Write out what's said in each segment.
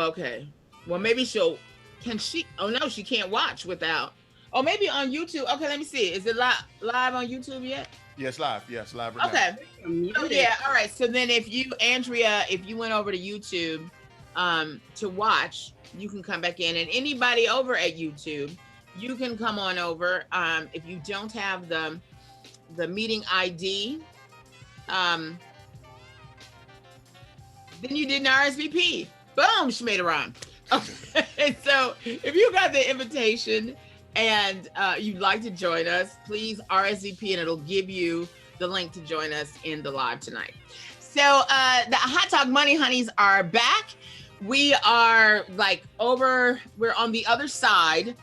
Okay. Well, maybe she'll. Can she? Oh no, she can't watch without. Oh, maybe on YouTube. Okay, let me see. Is it live on YouTube yet? Yes, live. Yes, live right now. Okay. You're So muted. yeah, all right. So then if you, Andrea, if you went over to YouTube to watch, you can come back in. And anybody over at YouTube, you can come on over. If you don't have the meeting ID, um, then you didn't RSVP. Boom, she made a rhyme. Okay. So if you got the invitation and you'd like to join us, please RSVP and it'll give you the link to join us in the live tonight. So the Hot Talk Money Honeys are back. We are we're on the other side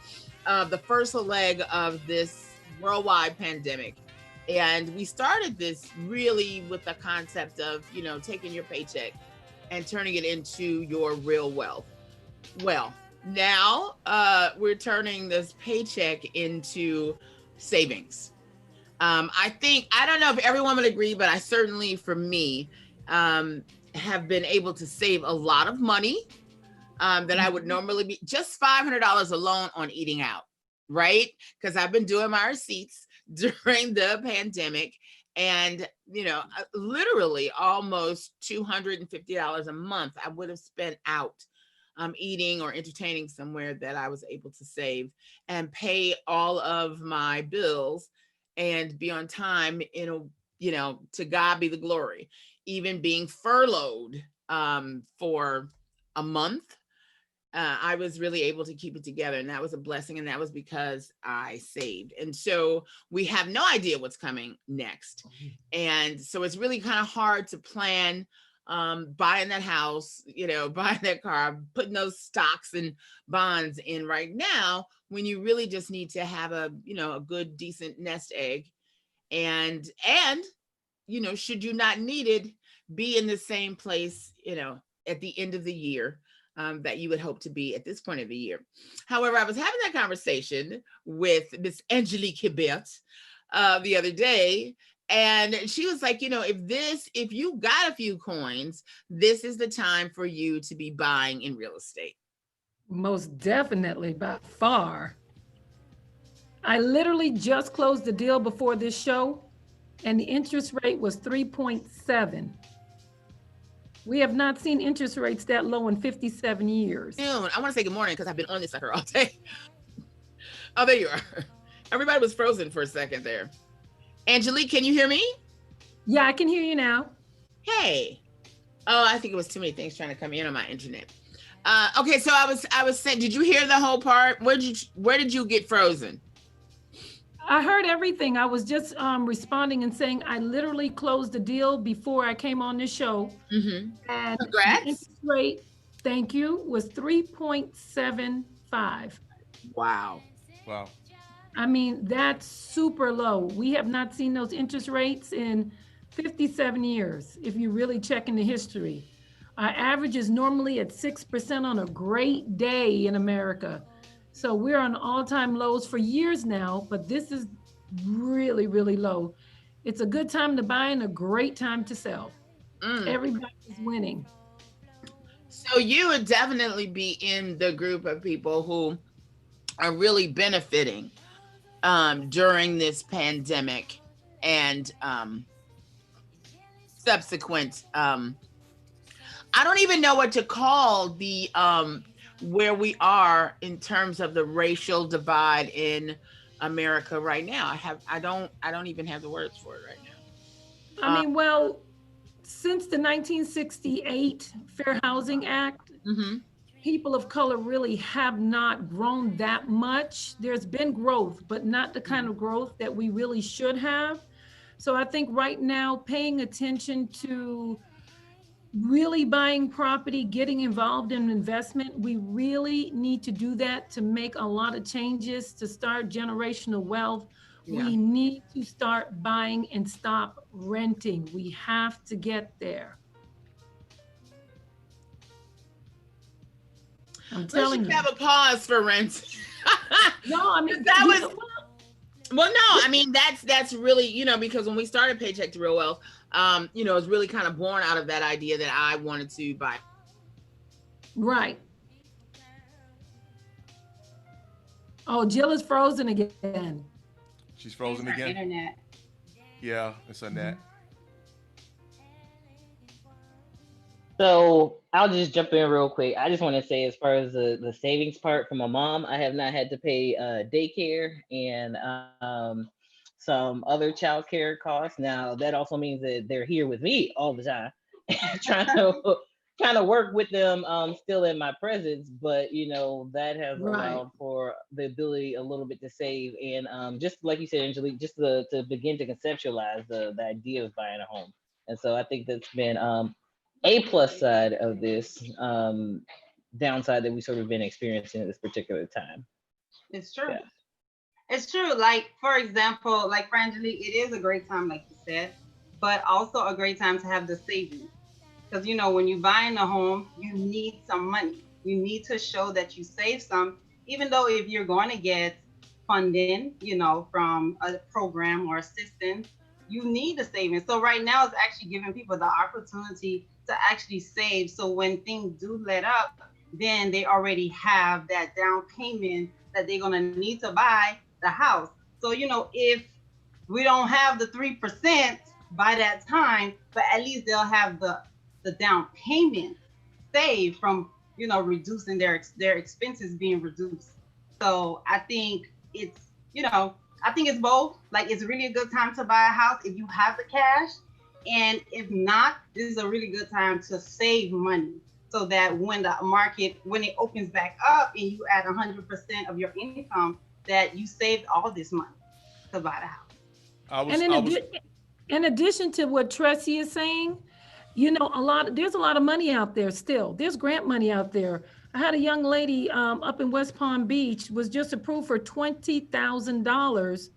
of the first leg of this worldwide pandemic. And we started this really with the concept of, taking your paycheck and turning it into your real wealth. Well, now we're turning this paycheck into savings. I don't know if everyone would agree, but I certainly, for me, have been able to save a lot of money that I would normally be just $500 alone on eating out, right? Because I've been doing my receipts during the pandemic and, literally almost $250 a month I would have spent out eating or entertaining somewhere that I was able to save and pay all of my bills and be on time to God be the glory. Even being furloughed for a month, I was really able to keep it together. And that was a blessing. And that was because I saved. And so we have no idea what's coming next. And so it's really kind of hard to plan buying that house, buying that car, putting those stocks and bonds in right now, when you really just need to have a good, decent nest egg. And should you not need it, be in the same place, at the end of the year that you would hope to be at this point of the year. However, I was having that conversation with Miss Angelique Hibbert the other day, and she was like, if you got a few coins, this is the time for you to be buying in real estate. Most definitely, by far. I literally just closed the deal before this show, and the interest rate was 3.7. We have not seen interest rates that low in 57 years. I want to say good morning because I've been on this sucker all day. Oh, there you are. Everybody was frozen for a second there. Angelique, can you hear me? Yeah, I can hear you now. Hey. Oh, I think it was too many things trying to come in on my internet. Okay, so I was saying, did you hear the whole part? Where did you get frozen? I heard everything. I was just responding and saying I literally closed the deal before I came on this show. Mm-hmm. And Congrats. the interest rate, thank you, was 3.75. Wow. Wow. I mean, that's super low. We have not seen those interest rates in 57 years, if you really check in the history. Our average is normally at 6% on a great day in America. So we're on all-time lows for years now, but this is really, really low. It's a good time to buy and a great time to sell. Everybody's winning. So you would definitely be in the group of people who are really benefiting during this pandemic and subsequent. I don't even know what to call the where we are in terms of the racial divide in America right now. I don't even have the words for it right now. I mean, well, since the 1968 Fair Housing Act, people of color really have not grown that much. There's been growth, but not the kind of growth that we really should have. So I think right now, paying attention to really buying property, getting involved in investment, we really need to do that to make a lot of changes to start generational wealth. Yeah. We need to start buying and stop renting. We have to get there. I'm telling Let's you. have a pause for rent. No, I mean, that was well, no, I mean that's really, because when we started Paycheck to Real Wealth, it's really kind of born out of that idea that I wanted to buy. Right. Oh, Jill is frozen again. She's frozen again. Internet. Yeah, it's a net. So I'll just jump in real quick. I just want to say, as far as the savings part for my mom, I have not had to pay daycare and some other child care costs. Now that also means that they're here with me all the time, trying to work with them still in my presence. But that has Right. allowed for the ability a little bit to save and just like you said, Angelique, just to begin to conceptualize the idea of buying a home. And so I think that's been a plus side of this downside that we sort of been experiencing at this particular time. It's true. Yeah. It's true. Like, for example, like for Angelique, it is a great time, like you said, but also a great time to have the savings. Because, when you're buying a home, you need some money. You need to show that you save some, even though if you're going to get funding, from a program or assistance, you need the savings. So right now, it's actually giving people the opportunity to actually save. So when things do let up, then they already have that down payment that they're going to need to buy the house. So, if we don't have the 3% by that time, but at least they'll have the down payment saved from reducing their expenses being reduced. So I think I think it's both. Like, it's really a good time to buy a house if you have the cash, and if not, this is a really good time to save money so that when it opens back up and you add 100% of your income, that you saved all this money to buy the house. I And was I was in addition to what Tressie is saying, there's a lot of money out there still. There's grant money out there. I had a young lady up in West Palm Beach was just approved for $20,000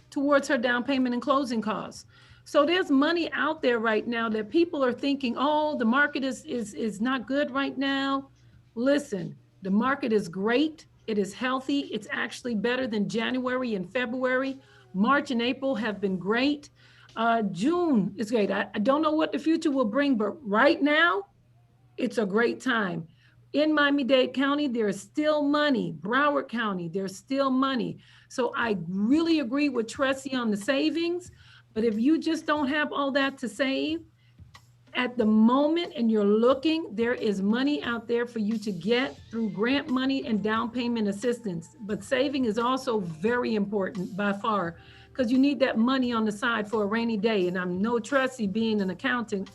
towards her down payment and closing costs. So there's money out there right now that people are thinking, oh, the market is not good right now. Listen, the market is great. It is healthy. It's actually better than January and February. March and April have been great. June is great. I don't know what the future will bring, but right now, it's a great time. In Miami-Dade County, there's still money. Broward County, there's still money. So I really agree with Tressie on the savings. But if you just don't have all that to save at the moment and you're looking, there is money out there for you to get through grant money and down payment assistance. But saving is also very important by far, because you need that money on the side for a rainy day. And I'm no Tressie, being an accountant,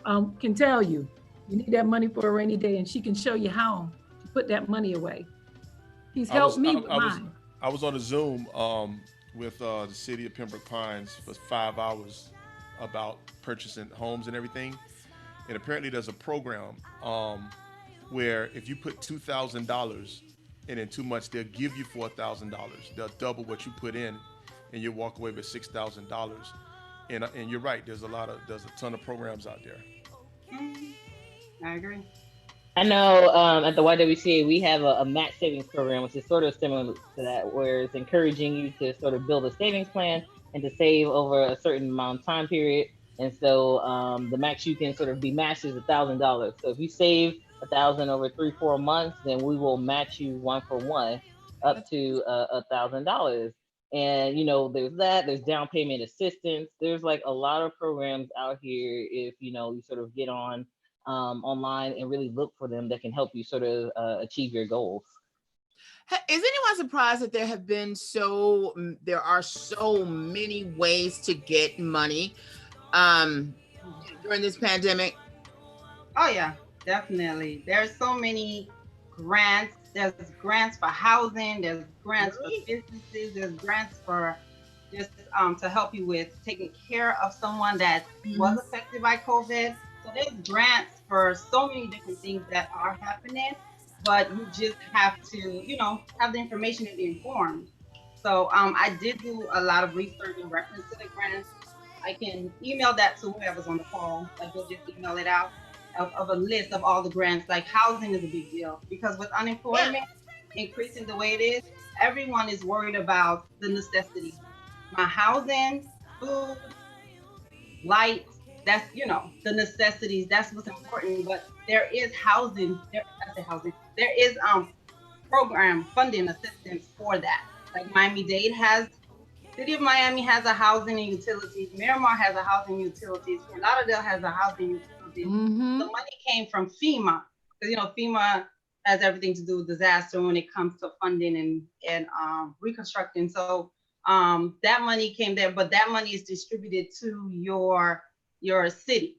can tell you, you need that money for a rainy day, and she can show you how to put that money away. He's I helped was me I, with I was mine. I was on a Zoom with the city of Pembroke Pines for 5 hours about purchasing homes and everything. And apparently, there's a program where if you put $2,000 and in 2 months they'll give you $4,000. They'll double what you put in, and you walk away with $6,000. And you're right. There's a ton of programs out there. Mhm. I agree. I know at the YWCA we have a match savings program, which is sort of similar to that, where it's encouraging you to sort of build a savings plan and to save over a certain amount of time period. And so the max you can sort of be matched is $1,000. So if you save 1,000 over 3-4 months, then we will match you 1 for 1 up to $1,000. And there's that. There's down payment assistance. There's like a lot of programs out here. If you sort of get on online and really look for them that can help you sort of achieve your goals. Is anyone surprised that there are so many ways to get money um, during this pandemic? Oh yeah, definitely. There's so many grants. There's grants for housing. There's grants for Really? businesses. There's grants for just to help you with taking care of someone that was Mhm. affected by COVID. So there's grants for so many different things that are happening, but you just have to, have the information and be informed. So I did do a lot of research in reference to the grants. I can email that to whoever's on the call. Like, we'll just email it out of a list of all the grants. Like, housing is a big deal because with Yeah. unemployment increasing the way it is, everyone is worried about the necessities. My housing, food, light, that's, the necessities. That's what's important. But there is housing. I say housing. There is program funding assistance for that. Like Miami-Dade has, City of Miami has a housing and utilities. Miramar has a housing and utilities. Fort Lauderdale has a housing and utilities. The money came from FEMA because FEMA has everything to do with disaster when it comes to funding and reconstructing. So that money came there, but that money is distributed to your city.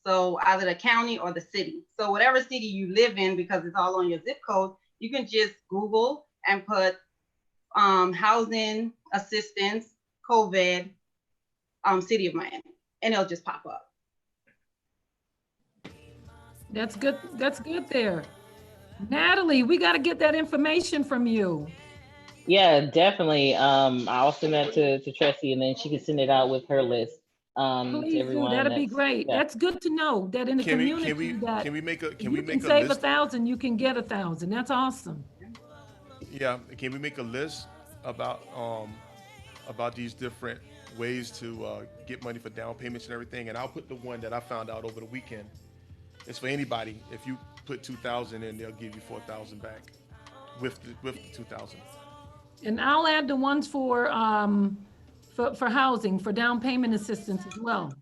So either the county or the city. So whatever city you live in, because it's all on your zip code, you can just Google and put housing assistance, COVID, City of Miami, and it'll just pop up. That's good. That's good there. Natalie, we got to get that information from you. Yeah, definitely. I'll send that to Tressie, and then she can send it out with her list to everyone. That'd be great. Yeah. That's good to know that in the community can we make a you can save 1,000, you can get 1,000. That's awesome. Yeah, can we make a list about these different ways to get money for down payments and everything? And I'll put the one that I found out over the weekend. It's for anybody. If you put 2,000 in, they'll give you 4,000 back with the 2,000. And I'll add the ones for housing, for down payment assistance as well.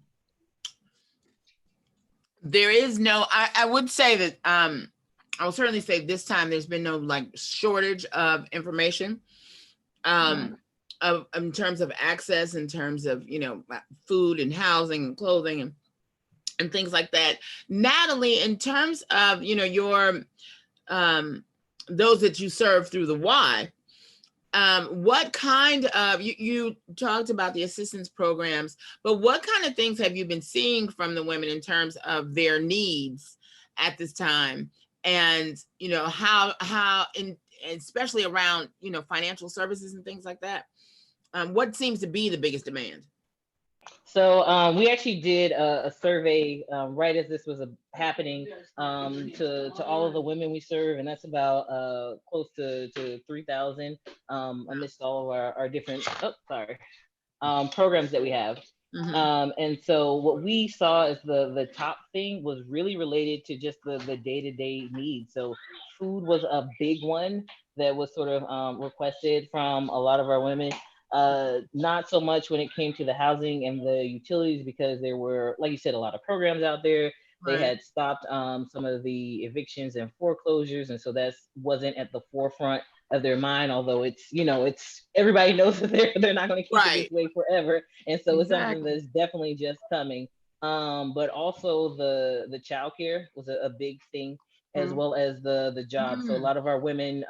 There is no, I would say that, I will certainly say this time there's been no like shortage of information in terms of access, in terms of, food and housing and clothing and things like that. Natalie, in terms of, your, those that you serve through the Y, what kind of, you talked about the assistance programs, but what kind of things have you been seeing from the women in terms of their needs at this time? And, how, and especially around, financial services and things like that, what seems to be the biggest demand? So we actually did a survey right as this was happening to all of the women we serve, and that's about close to 3,000 amidst all of our different programs that we have. Mm-hmm. And so what we saw as the top thing was really related to just the day-to-day needs. So food was a big one that was sort of requested from a lot of our women. Not so much when it came to the housing and the utilities, because there were, like you said, a lot of programs out there. Right. They had stopped some of the evictions and foreclosures, and so that wasn't at the forefront of their mind. Although it's everybody knows that they're not going to keep it this way forever, and so it's something that's definitely just coming. But also the childcare was a big thing, as well as the jobs. So a lot of our women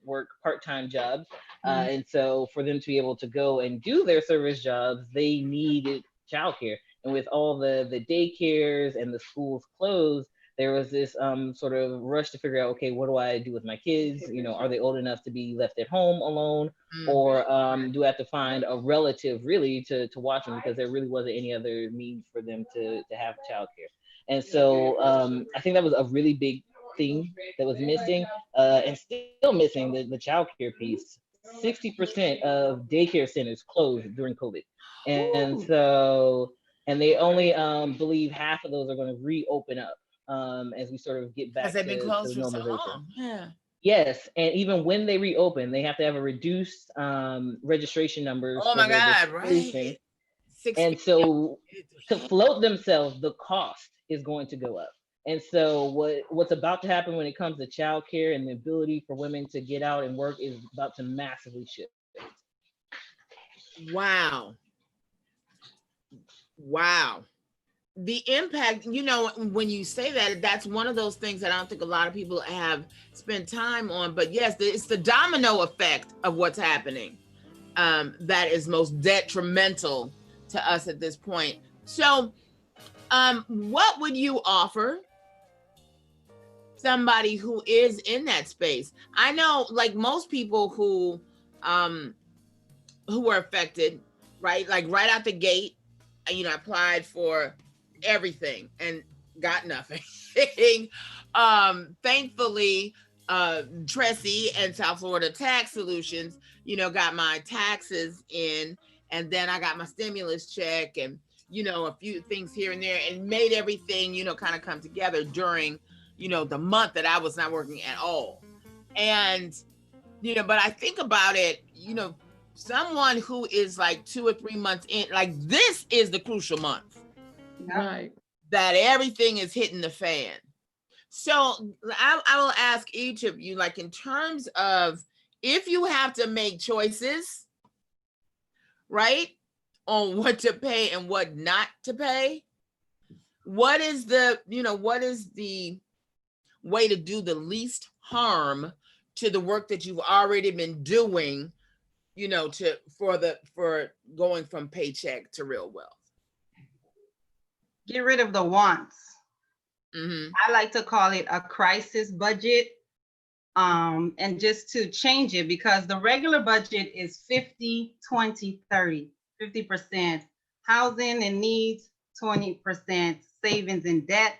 work part-time jobs. And so for them to be able to go and do their service jobs, they needed childcare. And with all the daycares and the schools closed, there was this sort of rush to figure out, okay, what do I do with my kids? Are they old enough to be left at home alone? Or do I have to find a relative really to watch them, because there really wasn't any other means for them to have childcare. And so I think that was a really big thing that was missing, and still missing the childcare piece. 60% of daycare centers closed during COVID. And so, and they only believe half of those are going to reopen up as we sort of get back to normalization. So long. Yeah. Yes, and even when they reopen, they have to have a reduced registration numbers. Oh my God, right. And so to float themselves, the cost is going to go up. And so what's about to happen when it comes to childcare and the ability for women to get out and work is about to massively shift. Wow. The impact, when you say that, that's one of those things that I don't think a lot of people have spent time on. But yes, it's the domino effect of what's happening that is most detrimental to us at this point. So what would you offer somebody who is in that space? I know, like most people who were affected, right? Like right out the gate, I applied for everything and got nothing. Thankfully, Tressie and South Florida Tax Solutions, got my taxes in, and then I got my stimulus check and, a few things here and there, and made everything, kind of come together during, the month that I was not working at all. And But I think about it, someone who is like 2 or 3 months in, like this is the crucial month. Right. That everything is hitting the fan. So I will ask each of you, like in terms of if you have to make choices, right, on what to pay and what not to pay, what is the way to do the least harm to the work that you've already been doing, for going from paycheck to real wealth? Get rid of the wants. Mm-hmm. I like to call it a crisis budget. And just to change it, because the regular budget is 50, 20, 30, 50% housing and needs, 20% savings and debt,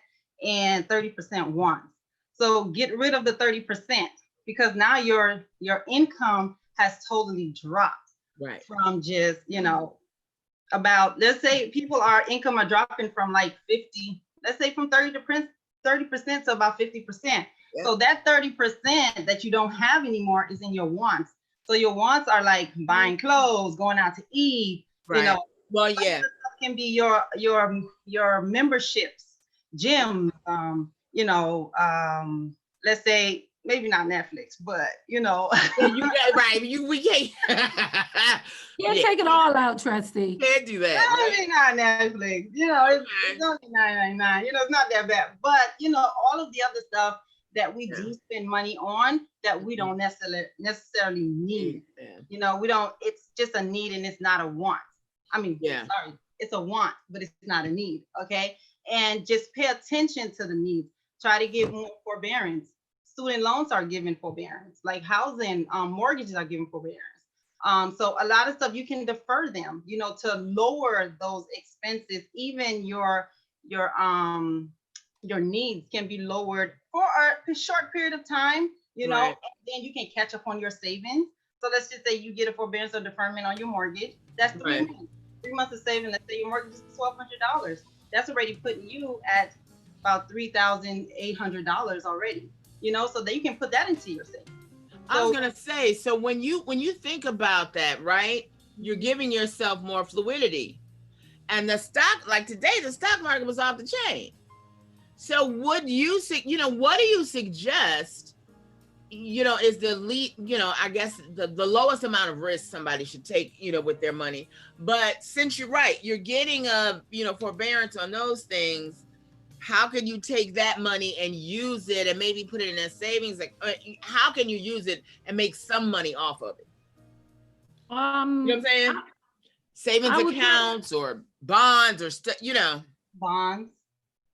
and 30% wants. So get rid of the 30% because now your income has totally dropped. Right. From just, about, let's say people are income are dropping from like 50, let's say from 30% to about 50%. Yep. So that 30% that you don't have anymore is in your wants. So your wants are like buying clothes, going out to eat, right. Well, yeah, can be your memberships, gyms, let's say maybe not Netflix, but you got right. We can't. Can't take it all out, Trustee. Can't do that. Right? Not Netflix. It's only $9.99. It's not that bad. But all of the other stuff that we do spend money on that we don't necessarily need. We don't. It's just a need and it's not a want. I mean, sorry, it's a want, but it's not a need. Okay, and just pay attention to the needs. Try to give more forbearance. Student loans are given forbearance, like housing, mortgages are given forbearance. So a lot of stuff you can defer them, to lower those expenses. Even your needs can be lowered for a short period of time, and then you can catch up on your savings. So let's just say you get a forbearance or deferment on your mortgage. That's 3 months. 3 months of saving. Let's say your mortgage is $1,200. That's already putting you at about $3,800 already. So that you can put that into your savings. I was gonna say, so when you think about that, right, you're giving yourself more fluidity, and the stock, like today, the stock market was off the chain. So what do you suggest? Is the lead, I guess the lowest amount of risk somebody should take, with their money. But since you're right, you're getting a forbearance on those things. How can you take that money and use it and maybe put it in a savings? Like, how can you use it and make some money off of it? You know what I'm saying? Savings accounts or bonds or stuff, Bonds.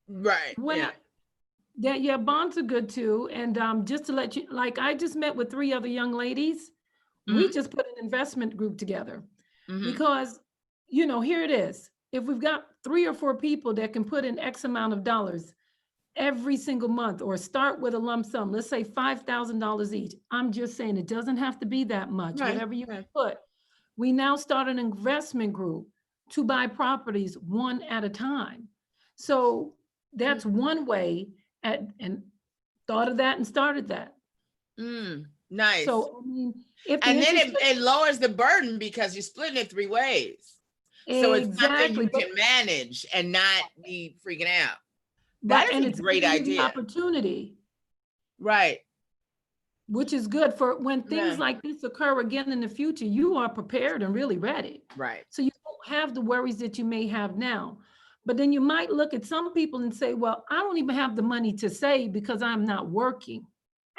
Right. Yeah, bonds are good too. And just to let you, like, I just met with 3 other young ladies. Mm-hmm. We just put an investment group together because, here it is. If we've got 3 or 4 people that can put in X amount of dollars every single month, or start with a lump sum, let's say $5,000 each. I'm just saying it doesn't have to be that much, whatever you put. We now start an investment group to buy properties one at a time. So that's one way, and thought of that and started that. Nice. So, I mean, and then it lowers the burden because you're splitting it 3 ways. So it's something you can manage and not be freaking out. That is a great idea. Opportunity. Right. Which is good for when things like this occur again in the future, you are prepared and really ready. Right. So you don't have the worries that you may have now. But then you might look at some people and say, well, I don't even have the money to save because I'm not working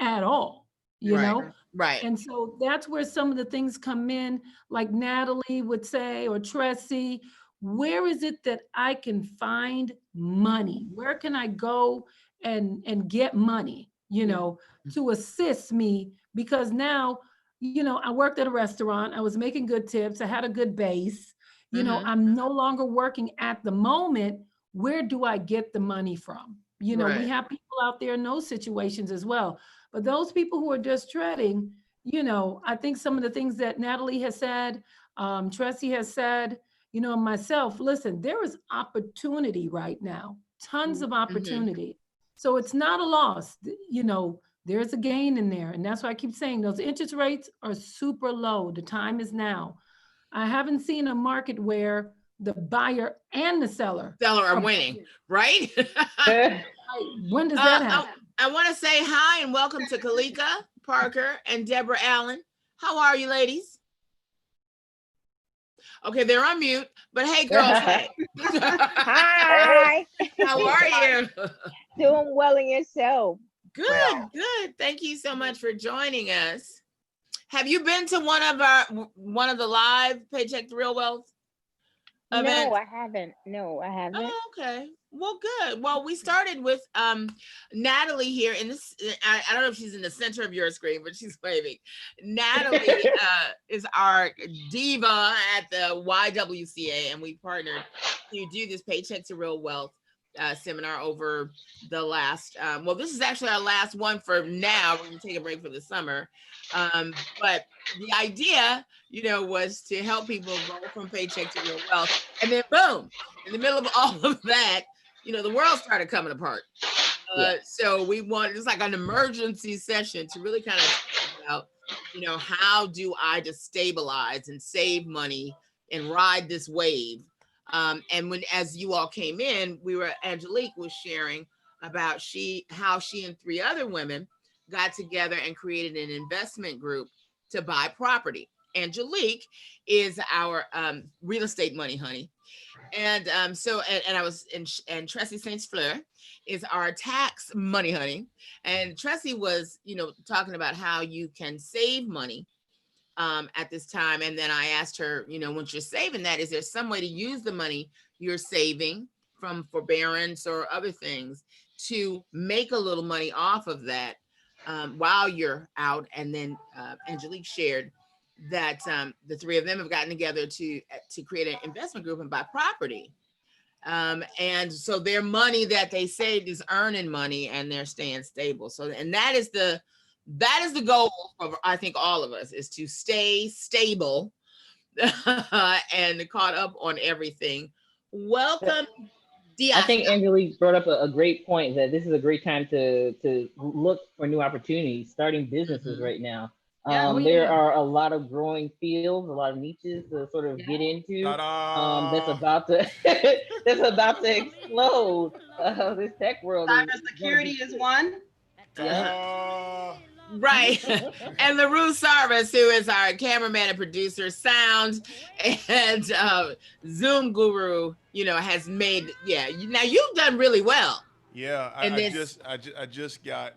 at all, you know? Right. And so that's where some of the things come in, like Natalie would say, or Tressie, where is it that I can find money? Where can I go and get money, to assist me? Because now, I worked at a restaurant. I was making good tips. I had a good base. I'm no longer working at the moment. Where do I get the money from? We have people out there in those situations as well. But those people who are just treading, I think some of the things that Natalie has said, Tressie has said, and myself, listen, there is opportunity right now, tons of opportunity. So it's not a loss, there's a gain in there. And that's why I keep saying those interest rates are super low. The time is now. I haven't seen a market where the buyer and the seller are winning, right? When does that happen? I want to say hi and welcome to Kalika Parker and Deborah Allen. How are you, ladies? Okay, they're on mute, but hey, girls, hey. Hi. How are you? Doing well in yourself. Good, good. Thank you so much for joining us. Have you been to one of the live Paycheck to Real Wealth events? No, I haven't. No, I haven't. Oh, okay. Well, good. Well, we started with Natalie here in this. I don't know if she's in the center of your screen, but she's waving. Natalie is our diva at the YWCA, and we partnered to do this Paycheck to Real Wealth seminar over the last. Well, this is actually our last one for now. We're going to take a break for the summer. But the idea, was to help people go from paycheck to real wealth. And then boom, in the middle of all of that, the world started coming apart. So we wanted, it's like an emergency session to really kind of think about, how do I just stabilize and save money and ride this wave? And as you all came in, Angelique was sharing about how she and 3 other women got together and created an investment group to buy property. Angelique is our real estate money honey. And and Tressie Saint Fleur is our tax money honey. And Tressie was, talking about how you can save money at this time. And then I asked her, once you're saving that, is there some way to use the money you're saving from forbearance or other things to make a little money off of that while you're out? And then Angelique shared that the 3 of them have gotten together to create an investment group and buy property. And so their money that they saved is earning money and they're staying stable. So, and that is the goal of, I think, all of us, is to stay stable and caught up on everything. Welcome. I think Angelique brought up a great point, that this is a great time to look for new opportunities, starting businesses right now. There are a lot of growing fields, a lot of niches to sort of get into. That's about to explode. This tech world. Cybersecurity is one. Yeah. Right. And LaRue Sarvis, who is our cameraman and producer, sound and Zoom guru, has made, now you've done really well. Yeah, I just got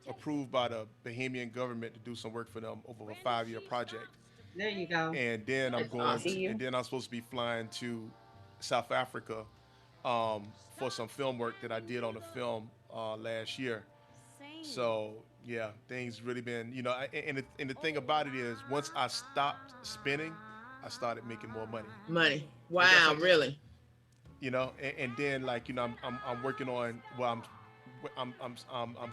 approved by the Bahamian government to do some work for them over a 5-year project. There you go. And then I'm supposed to be flying to South Africa for some film work that I did on a film last year. So yeah, things really been, and the thing about it is, once I stopped spending, I started making more money. Wow, really? And then I'm working on, I'm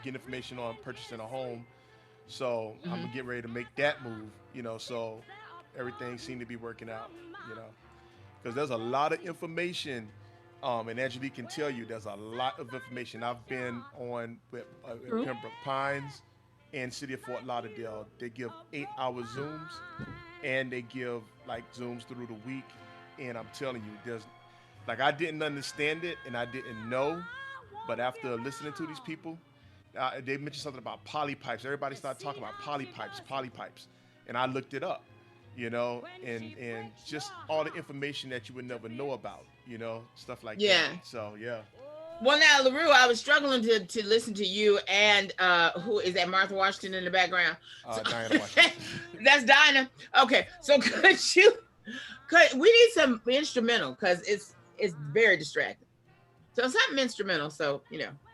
getting information on purchasing a home, so I'm gonna get ready to make that move. So everything seemed to be working out, because there's a lot of information. And Angelique can tell you there's a lot of information. I've been on with Pembroke Pines and City of Fort Lauderdale. They give 8-hour Zooms, and they give Zooms through the week. And I'm telling you, I didn't understand it and I didn't know, but after listening to these people, they mentioned something about polypipes. Everybody started talking about polypipes, and I looked it up, and just all the information that you would never know about. Stuff like that. So, yeah. Well, now, LaRue, I was struggling to listen to you and who is that, Martha Washington in the background? Diana Washington. That's Dinah. Okay, so we need some instrumental, because it's very distracting. So something instrumental, so,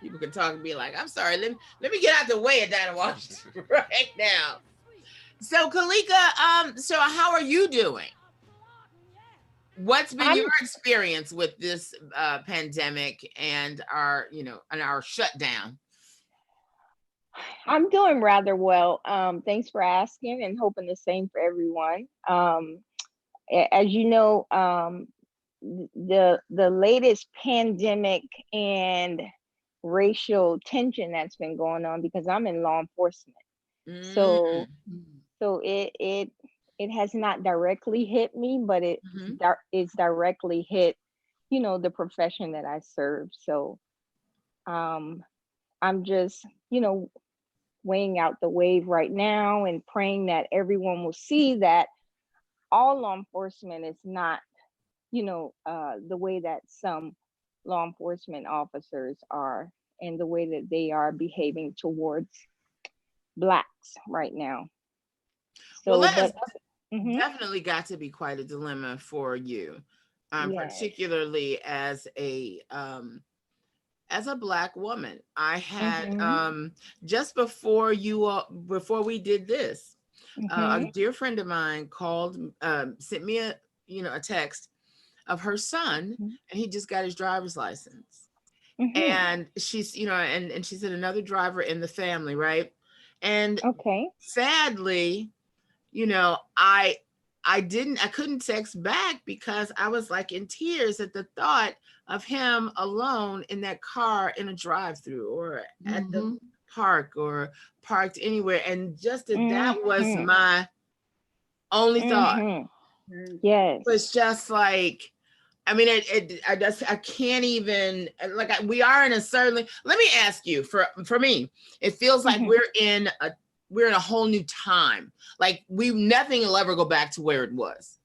people can talk and be like, I'm sorry, let me get out the way of Dinah Washington right now. So, Kalika, so how are you doing? What's been your experience with this pandemic and our shutdown? I'm doing rather well. Thanks for asking, and hoping the same for everyone. As you know, the latest pandemic and racial tension that's been going on because I'm in law enforcement. So Mm. it has not directly hit me, but it's directly hit, the profession that I serve. So I'm just, weighing out the wave right now and praying that everyone will see that all law enforcement is not, the way that some law enforcement officers are and the way that they are behaving towards Blacks right now. Well, So, that has but mhm, definitely got to be quite a dilemma for you, yes. particularly as a Black woman. I had Mhm, just before before we did this, a mhm, dear friend of mine called, sent me a text of her son, mhm, and he just got his driver's license. mhm. And she's, and she said another driver in the family, right? And Okay. sadly, I couldn't text back because I was like in tears at the thought of him alone in that car in a drive-through or at the park or parked anywhere. And just that was Mhm, my only thought. mhm. Mm. It was Yes. just like, I mean, I can't even, like, we are in a certain, let me ask you, for me, it feels like Mhm. we're in a whole new time. Like nothing will ever go back to where it was.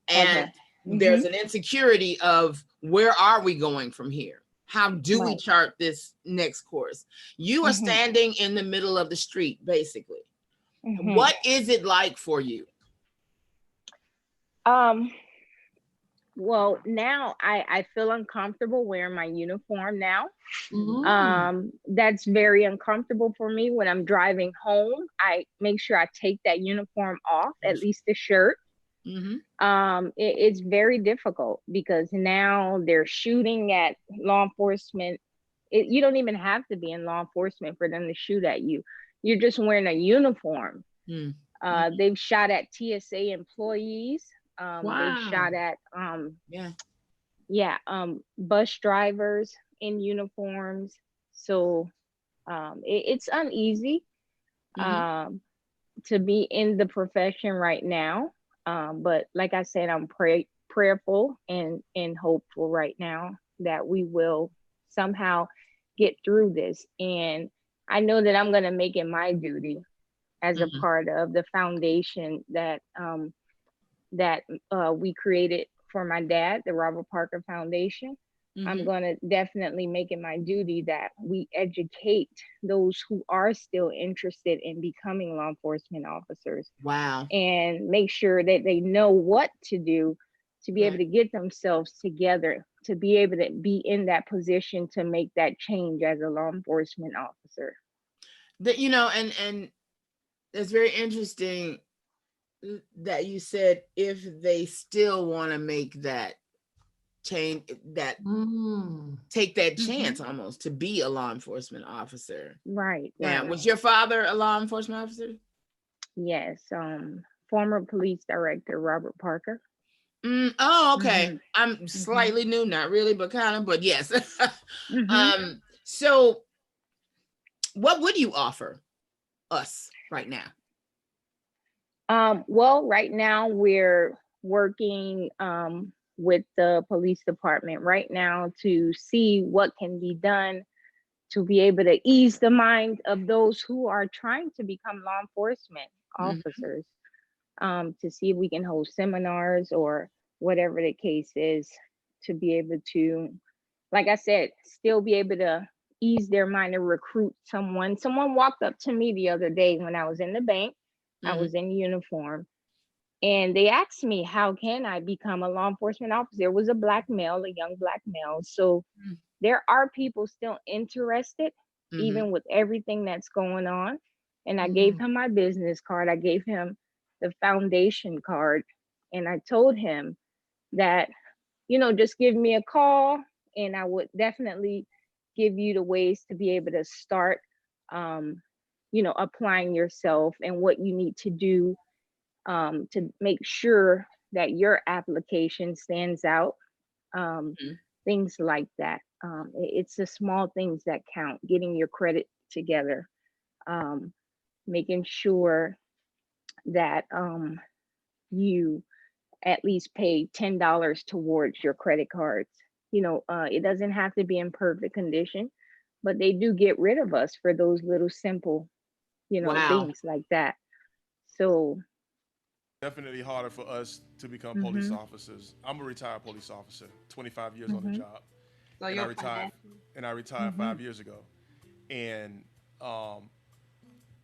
And Ever. there's Mhm. an insecurity of where are we going from here? How do we Right. chart this next course? You are Mhm. standing in the middle of the street, basically. Mhm. What is it like for you? Um, well, now I feel uncomfortable wearing my uniform now. That's very uncomfortable for me when I'm driving home. I make sure I take that uniform off, at least the shirt. Mm-hmm. It's very difficult because now they're shooting at law enforcement. You don't even have to be in law enforcement for them to shoot at you. You're just wearing a uniform. Mm-hmm. They've shot at TSA employees. They've Wow. shot at Yeah. bus drivers in uniforms. So it's uneasy Mm-hmm. um, to be in the profession right now. But like I said, I'm prayerful and hopeful right now that we will somehow get through this. And I know that I'm going to make it my duty as a Mm-hmm. part of the foundation that we created for my dad, the Robert Parker Foundation. I'm Mm-hmm. going to definitely make it my duty that we educate those who are still interested in becoming law enforcement officers Wow. and make sure that they know what to do to be able Right. to get themselves together, to be able to be in that position to make that change as a law enforcement officer. That, and it's very interesting that you said if they still want to make that change, that take that chance Mhm. almost to be a law enforcement officer. Right, Now, right. was your father a law enforcement officer? Yes. Former police director Robert Parker. Oh, okay. Mhm. I'm Mhm. slightly new, not really, but kind of, but yes. Mhm. So what would you offer us right now? Well, right now we're working with the police department right now to see what can be done to be able to ease the mind of those who are trying to become law enforcement Mhm. officers. To see if we can hold seminars or whatever the case is to be able to, like I said, still be able to ease their mind and recruit someone. Someone walked up to me the other day when I was in the bank. I Mhm. was in uniform and they asked me, how can I become a law enforcement officer? It was a black male, a young black male. So there are people still interested, Mhm. even with everything that's going on. And I gave him my business card. I gave him the foundation card. And I told him that, just give me a call and I would definitely give you the ways to be able to start, um, applying yourself and what you need to do to make sure that your application stands out. Um, Mhm. things like that. It's the small things that count, getting your credit together, making sure that you at least pay $10 towards your credit cards. It doesn't have to be in perfect condition, but they do get rid of us for those little simple, Wow. things like that. So, Definitely harder for us to become police hmm officers. I'm a retired police officer, 25 years on the hmm job, So and I you're retired. financially. And I retired hmm 5 years ago, and um,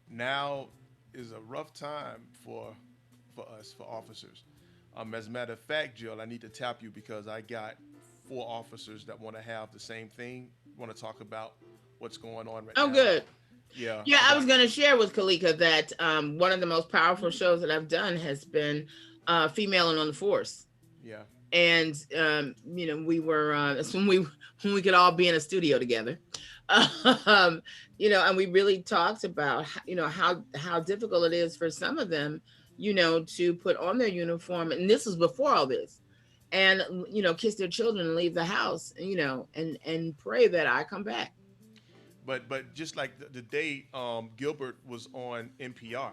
now is a rough time for us, for officers. As a matter of fact, Jill, I need to tap you because I got 4 officers that want to have the same thing, want to talk about what's going on right Oh, now. good. Yeah, Yeah, I I was got. going to share with Kalika that one of the most powerful shows that I've done has been Female and on the Force. Yeah, And we were that's when we could all be in a studio together. um, and we really talked about how difficult it is for some of them, to put on their uniform, and this was before all this, and kiss their children and leave the house, and pray that I come back. but just like the day Gilbert was on NPR,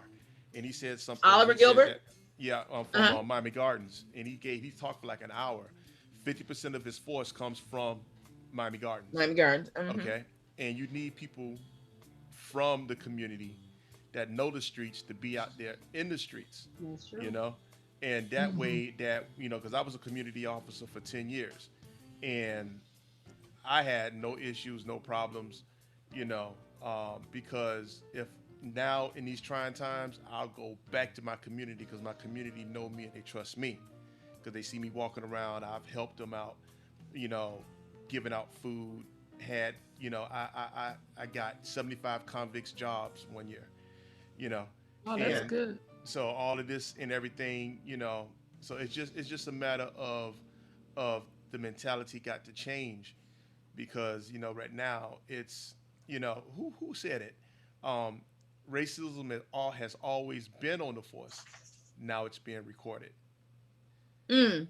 and he said something. Oliver He said Gilbert. that, yeah, from Uh-huh. Miami Gardens, and he talked for like an hour. 50% of his force comes from Miami Gardens. Miami Gardens. Okay, and you need people from the community that know the streets to be out there in the streets. That's You true. know, and that Hmm. way that because I was a community officer for 10 years, and I had no issues, no problems, because if now in these trying times, I'll go back to my community because my community know me and they trust me because they see me walking around. I've helped them out, you know, giving out food. Had I got 75 convicts jobs one year, you know, Oh, that's and good. so all of this and everything, so it's just a matter of the mentality got to change because right now it's who said it, um, racism has always been on the force. Now it's being recorded. Mm.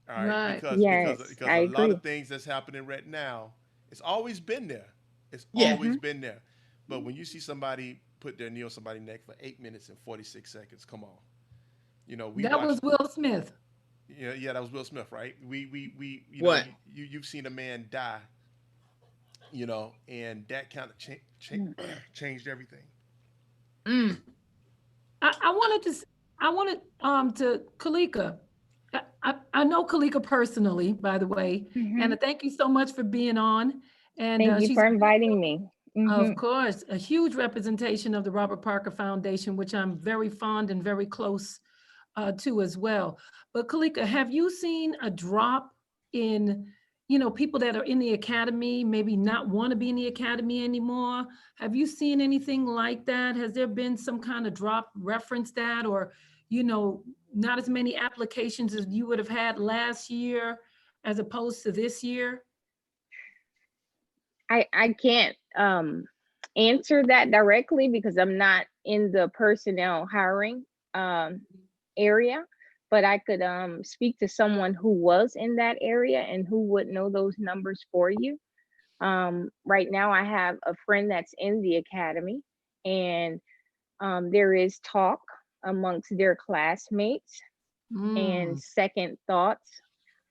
All right, Right. because Yes, because I a lot of agree. things that's happening right now, it's always been there. It's Yeah. always hmm been there. But when you see somebody put their knee on somebody's neck for 8 minutes and 46 seconds, come on. We That was watched. Will Smith. Yeah, that was Will Smith, right? We What? you've seen a man die, and that kind of changed everything. Mm. I wanted to, I wanted to Kalika. I know Kalika personally, by the way, and hmm thank you so much for being on. And Thank you she's for inviting me. of course a huge representation of the Robert Parker Foundation, which I'm very fond and very close to as well. But Kalika, have you seen a drop in, people that are in the academy, maybe not want to be in the academy anymore? Have you seen anything like that? Has there been some kind of drop reference that, or, you know, not as many applications as you would have had last year as opposed to this year? I can't answer that directly because I'm not in the personnel hiring um area, but I could speak to someone who was in that area and who would know those numbers for you. Right now I have a friend that's in the academy, and there is talk amongst their classmates and Mm, second thoughts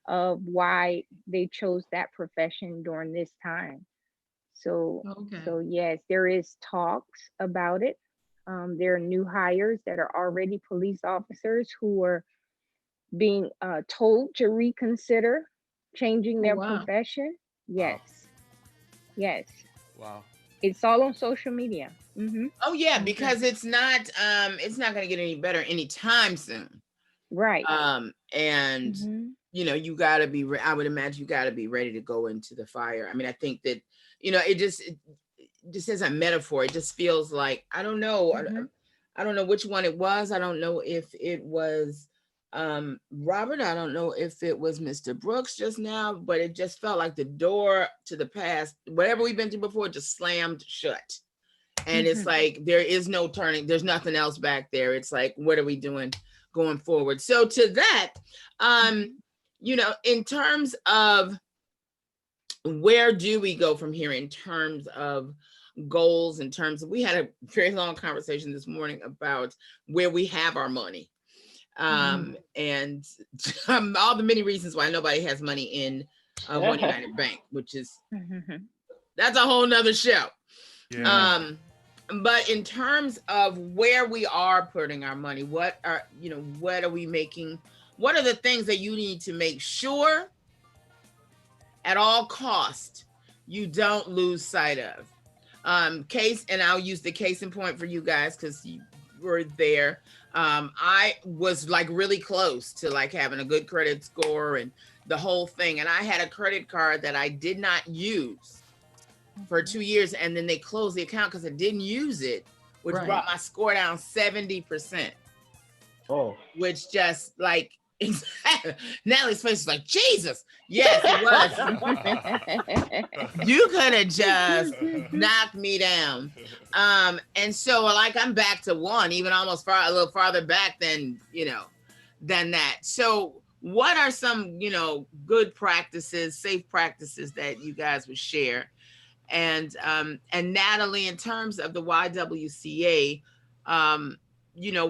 of why they chose that profession during this time. So, okay. so yes, there is talks about it. There are new hires that are already police officers who are being told to reconsider changing Oh, their wow. profession. Wow, Yes, yes, wow. it's all on social media. Oh yeah, Okay. because it's not going to get any better anytime soon. Right. And hmm you got to be I would imagine you got to be ready to go into the fire. I mean, I think that it just as a metaphor, it just feels like I don't know. hmm I don't know which one it was. I don't know if it was Robert. I don't know if it was Mr. Brooks just now, but it just felt like the door to the past, whatever we've been through before, just slammed shut. And it's hmm like there is no turning, there's nothing else back there. It's like, what are we doing going forward? So to that, um, hmm in terms of where do we go from here in terms of goals, in terms of, we had a very long conversation this morning about where we have our money. And all the many reasons why nobody has money in One United Bank, which is, that's a whole nother show. Yeah. But in terms of where we are putting our money, what are we making? What are the things that you need to make sure at all cost you don't lose sight of? And I'll use the case in point for you guys because you were there. I was like really close to like having a good credit score and the whole thing. And I had a credit card that I did not use for 2 years, and then they closed the account because I didn't use it, which brought my score down 70%. Oh, which just like Natalie's face is like, Jesus. Yes, it was. You could have just knocked me down. And so like I'm back to one, even almost a little farther back than that. So what are some, good practices, safe practices that you guys would share? And Natalie, in terms of the YWCA,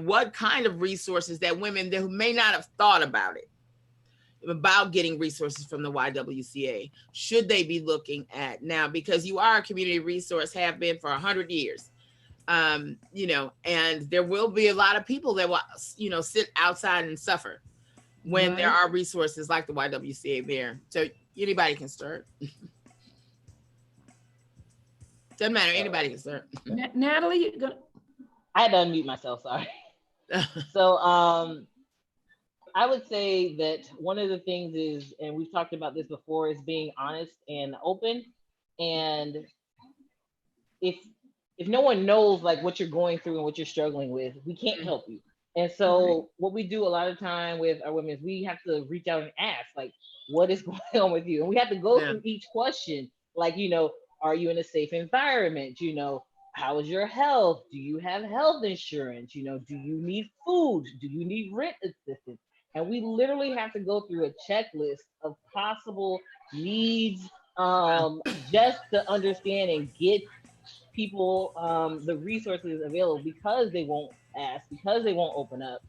what kind of resources that women who may not have thought about getting resources from the YWCA, should they be looking at now? Because you are a community resource, have been for 100 years, and there will be a lot of people that will, sit outside and suffer when there are resources like the YWCA there. So anybody can start. Doesn't matter. Anybody can start. Natalie, I had to unmute myself. Sorry. So, I would say that one of the things is, and we've talked about this before, is being honest and open. And if no one knows like what you're going through and what you're struggling with, we can't help you. And so what we do a lot of time with our women is we have to reach out and ask, like, what is going on with you? And we have to go through each question, like, are you in a safe environment? How is your health? Do you have health insurance? Do you need food? Do you need rent assistance? And we literally have to go through a checklist of possible needs, just to understand and get people the resources available, because they won't ask, because they won't open up,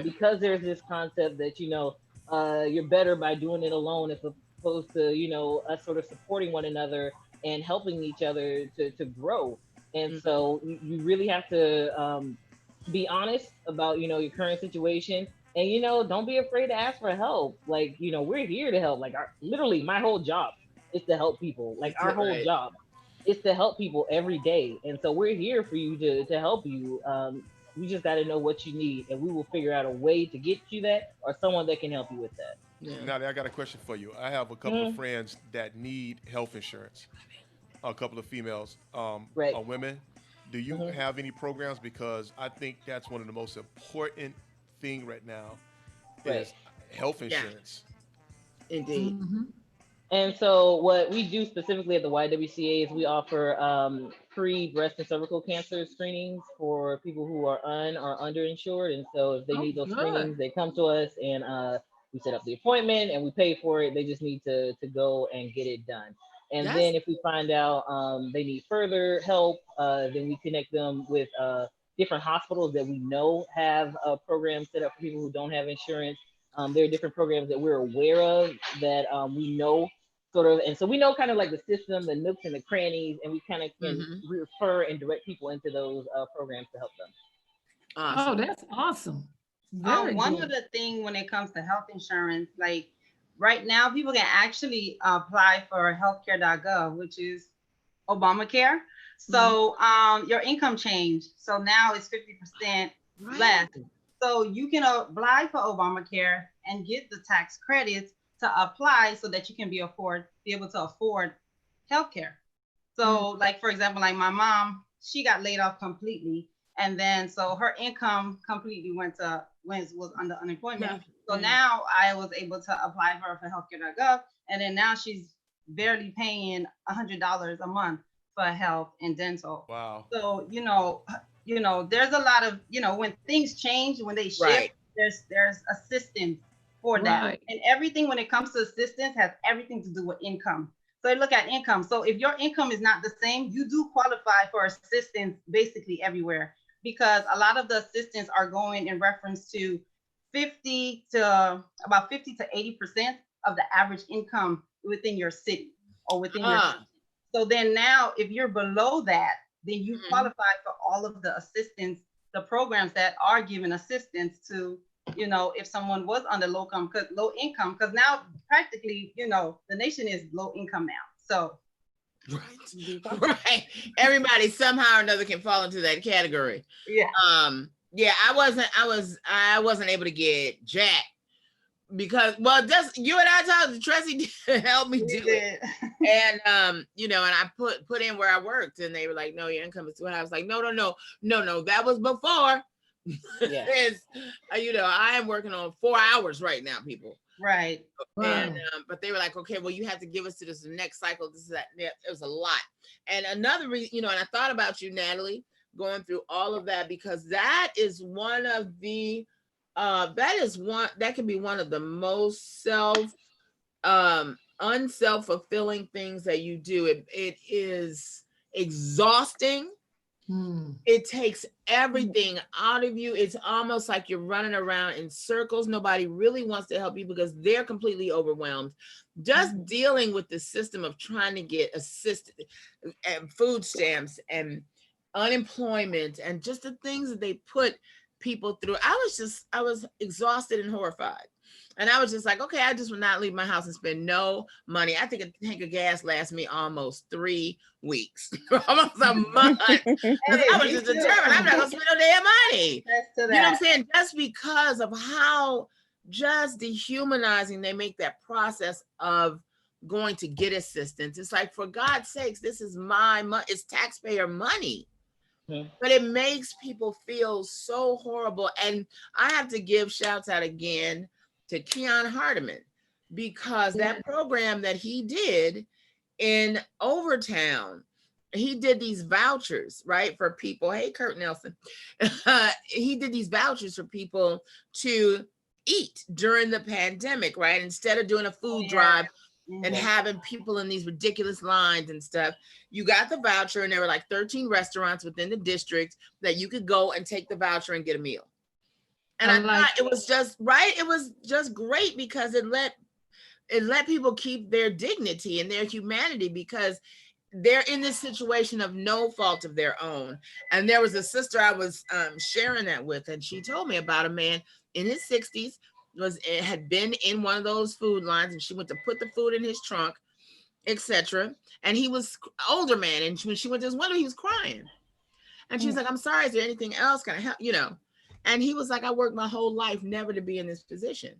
because there's this concept that you're better by doing it alone as opposed to us sort of supporting one another and helping each other to grow. And so you really have to be honest about your current situation, and don't be afraid to ask for help. Like we're here to help. Like literally my whole job is to help people. Like our whole job is to help people every day, and so we're here for you to help you. We just got to know what you need, and we will figure out a way to get you that, or someone that can help you with that. Now, I got a question for you. I have a couple of friends that need health insurance. A couple of females, or women. Do you have any programs? Because I think that's one of the most important thing right now is health insurance. Indeed. And so what we do specifically at the YWCA is we offer free breast and cervical cancer screenings for people who are or underinsured. And so if they need those screenings, they come to us, and we set up the appointment and we pay for it. They just need to go and get it done. And then if we find out they need further help, then we connect them with different hospitals that we know have programs set up for people who don't have insurance. There are different programs that we're aware of that we know sort of, and so we know kind of like the system, the nooks and the crannies, and we kind of can refer and direct people into those programs to help them. Awesome. Oh, that's awesome. One of the things when it comes to health insurance, like right now, people can actually apply for healthcare.gov, which is Obamacare. So your income changed. So now it's 50% less. So you can apply for Obamacare and get the tax credits to apply so that you can be able to afford healthcare. So like, for example, like my mom, she got laid off completely. And then so her income completely was under unemployment. So now I was able to apply for healthcare.gov, and then now she's barely paying $100 a month for health and dental. Wow. So there's a lot of when things change, when they shift, there's assistance for that, and everything when it comes to assistance has everything to do with income. So I look at income. So if your income is not the same, you do qualify for assistance basically everywhere, because a lot of the assistance are going in reference to 50 to about 50 to 80% of the average income within your city or within your state. So then now if you're below that, then you qualify for all of the assistance, the programs that are giving assistance to, you know, if someone was under low income, because now practically, you know, the nation is low income now. So right. Everybody somehow or another can fall into that category. Yeah. Yeah, I wasn't able to get Jack because, well, just you and I talked, Tracy helped me do it. And you know, and I put in where I worked, and they were like, no, your income is too high. I was like, no, that was before. Yeah. You know, I am working on 4 hours right now, people. Right. And but they were like, okay, well, you have to give us to this next cycle. This is that. It was a lot. And another reason, you know, and I thought about you, Natalie, going through all of that, because that is one of the that can be one of the most unself-fulfilling things that you do. It is exhausting. It takes everything out of you. It's almost like you're running around in circles. Nobody really wants to help you because they're completely overwhelmed. Just dealing with the system of trying to get assistance and food stamps and unemployment and just the things that they put people through. I was exhausted and horrified. And I was just like, okay, I just will not leave my house and spend no money. I think a tank of gas lasts me almost 3 weeks, almost a month. I was just determined, I'm not gonna spend no damn money. You know what I'm saying? Just because of how just dehumanizing they make that process of going to get assistance. It's like, for God's sakes, this is my money. It's taxpayer money. But it makes people feel so horrible. And I have to give shouts out again to Keon Hardeman, because that program that he did in Overtown, he did these vouchers, right, for people. Hey, Kurt Nelson. He did these vouchers for people to eat during the pandemic, right? Instead of doing a food drive and having people in these ridiculous lines and stuff, you got the voucher, and there were like 13 restaurants within the district that you could go and take the voucher and get a meal. And I thought it was just right. It was just great because it let people keep their dignity and their humanity, because they're in this situation of no fault of their own. And there was a sister I was sharing that with, and she told me about a man in his 60s had been in one of those food lines, and she went to put the food in his trunk, etc. And he was older man, and when she went to his window, he was crying, and she was like, "I'm sorry, is there anything else? Can I help?" You know. And he was like, I worked my whole life never to be in this position.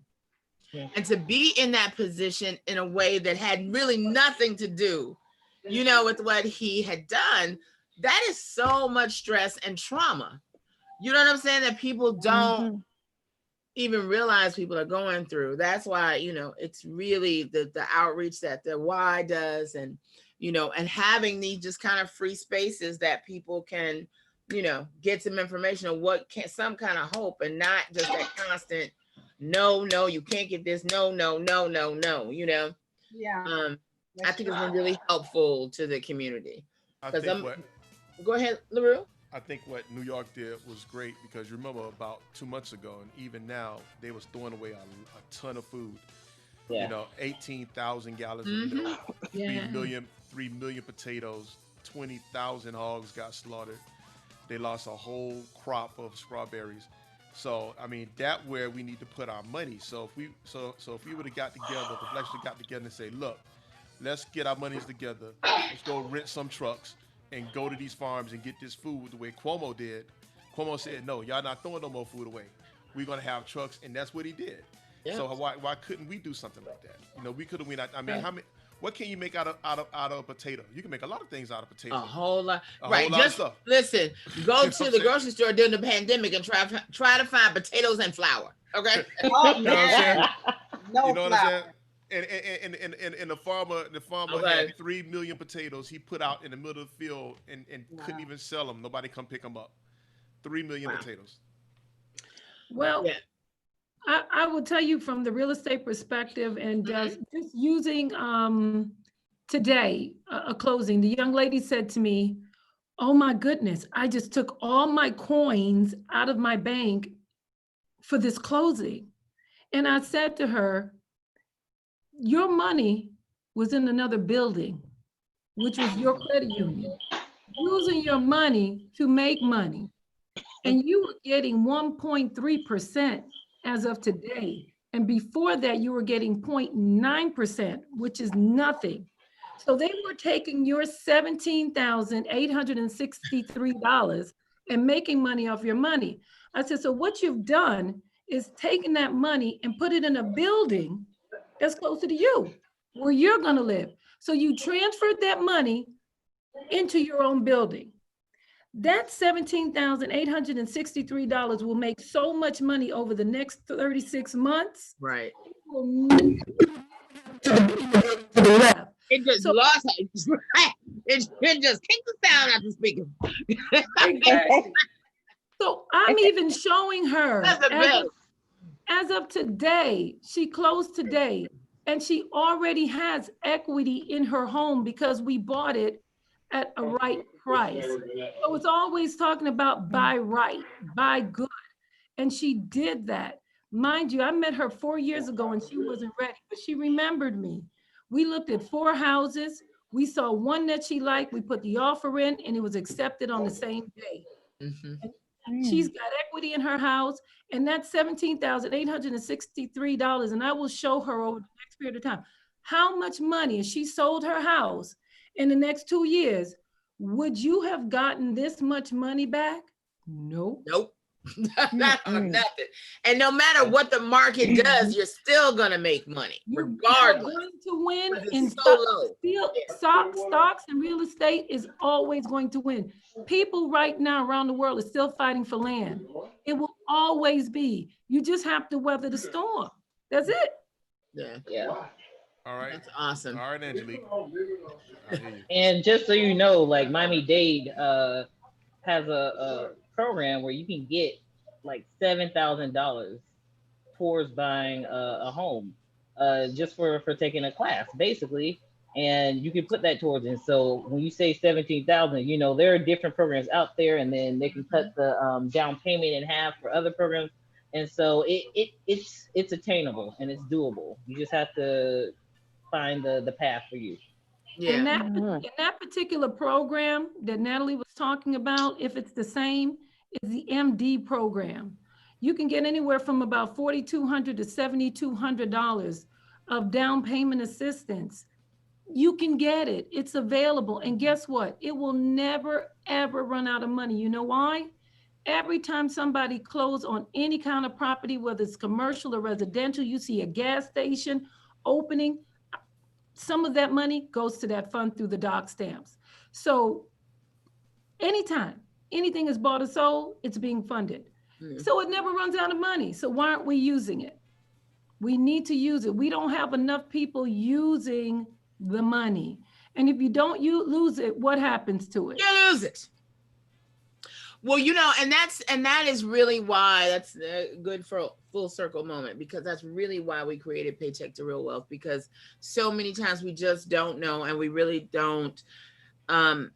And to be in that position in a way that had really nothing to do, you know, with what he had done, that is so much stress and trauma. You know what I'm saying? That people don't even realize people are going through. That's why, you know, it's really the outreach that the Y does, and, you know, and having these just kind of free spaces that people can, you know, get some information on some kind of hope, and not just that constant, no, you can't get this. No, you know? Yeah. I think it's been really helpful to the community. Go ahead, LaRue. I think what New York did was great, because you remember about 2 months ago, and even now, they was throwing away a ton of food. You know, 18,000 gallons of milk, 3 million potatoes, 20,000 hogs got slaughtered. They lost a whole crop of strawberries. So I mean, that's where we need to put our money. So if we would have got together, the blacks would have got together and say, look, let's get our monies together. Let's go rent some trucks and go to these farms and get this food the way Cuomo did. Cuomo said, no, y'all not throwing no more food away. We're gonna have trucks, and that's what he did. Yeah. So why couldn't we do something like that? You know, we could have. I mean, what can you make out of a potato? You can make a lot of things out of potatoes. A whole lot. Right. Just listen, go to the grocery store during the pandemic and try to find potatoes and flour. Okay. Oh, you know what I'm saying? No, you know what I'm saying? And the farmer had 3 million potatoes he put out in the middle of the field and couldn't even sell them. Nobody come pick them up. 3 million potatoes. Well, I will tell you from the real estate perspective, and just using today, a closing, the young lady said to me, "Oh my goodness, I just took all my coins out of my bank for this closing." And I said to her, "Your money was in another building, which was your credit union, using your money to make money. And you were getting 1.3% as of today. And before that, you were getting 0.9%, which is nothing. So they were taking your $17,863 and making money off your money." I said, "So what you've done is taken that money and put it in a building that's closer to you, where you're going to live. So you transferred that money into your own building. That $17,863 will make so much money over the next 36 months. Right. It just lost it. It just kicked the sound out the speaker. Exactly. So I'm even showing her as of today, she closed today, and she already has equity in her home because we bought it at a right price. So it's always talking about buy right, buy good. And she did that. Mind you, I met her 4 years ago and she wasn't ready, but she remembered me. We looked at 4 houses. We saw one that she liked. We put the offer in and it was accepted on the same day. She's got equity in her house, and that's $17,863. And I will show her over the next period of time how much money, if she sold her house in the next 2 years, would you have gotten this much money back? Nope. Nope. Nothing. And no matter what the market does, you're still gonna make money, regardless. You're going to win in so stocks and real estate is always going to win. People right now around the world are still fighting for land. It will always be. You just have to weather the storm. That's it. Yeah. All right. That's awesome. All right, Angelique. And just so you know, like Miami-Dade has a program where you can get like $7,000 towards buying a home, just for taking a class, basically. And you can put that towards it. So when you say 17,000, you know, there are different programs out there, and then they can cut the down payment in half for other programs. And so it's attainable and it's doable. You just have to find the path for you. Yeah. In that particular program that Natalie was talking about, if it's the same, is the MD program. You can get anywhere from about $4,200 to $7,200 of down payment assistance. You can get it. It's available. And guess what? It will never, ever run out of money. You know why? Every time somebody closes on any kind of property, whether it's commercial or residential, you see a gas station opening, some of that money goes to that fund through the doc stamps. So anytime anything is bought or sold, it's being funded. So it never runs out of money. So why aren't we using it? We need to use it. We don't have enough people using the money. And if you don't lose it, what happens to it? You lose it. Well, you know, and that is really why that's a good for full circle moment, because that's really why we created Paycheck to Real Wealth, because so many times we just don't know, and we really just don't have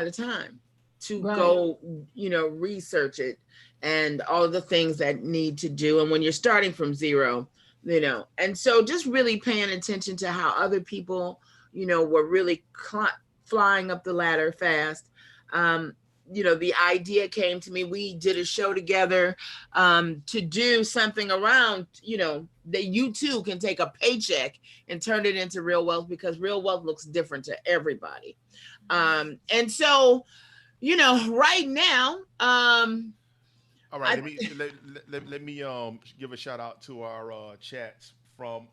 the time to go, you know, research it and all the things that need to do. And when you're starting from zero, you know, and so just really paying attention to how other people, you know, were really flying up the ladder fast. You know, the idea came to me. We did a show together to do something around, you know, that you too can take a paycheck and turn it into real wealth, because real wealth looks different to everybody. And so, you know, right now, all right, let me give a shout out to our chats from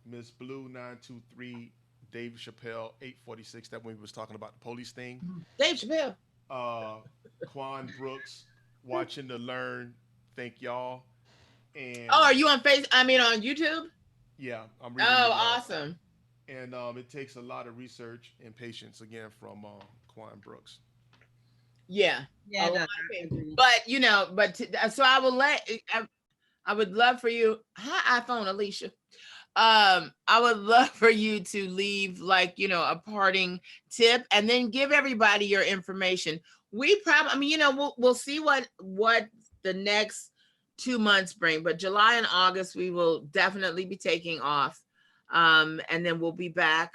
Miss Blue 923, Dave Chappelle 846. That when we was talking about the police thing. Dave Chappelle. Quan Brooks, watching to learn. Thank y'all. And are you on on YouTube? Yeah, I'm reading. Awesome. And it takes a lot of research and patience, again, from Quan Brooks. Yeah. But you know, so I would love for you. Hi, iPhone, Alicia. I would love for you to leave like, a parting tip and then give everybody your information. We probably, I mean, we'll see what the next 2 months bring, but July and August, we will definitely be taking off. And then we'll be back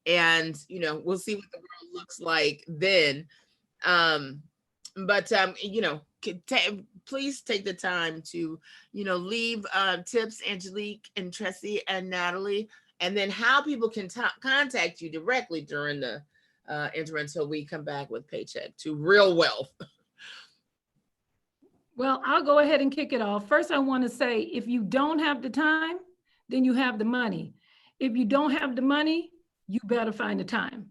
and, we'll see what the world looks like then. Um, but please take the time to leave tips, Angelique and Tressie and Natalie, and then how people can contact you directly during the interim until we come back with Paycheck to Real Wealth. Well, I'll go ahead and kick it off. First, I want to say, if you don't have the time, then you have the money. If you don't have the money, you better find the time.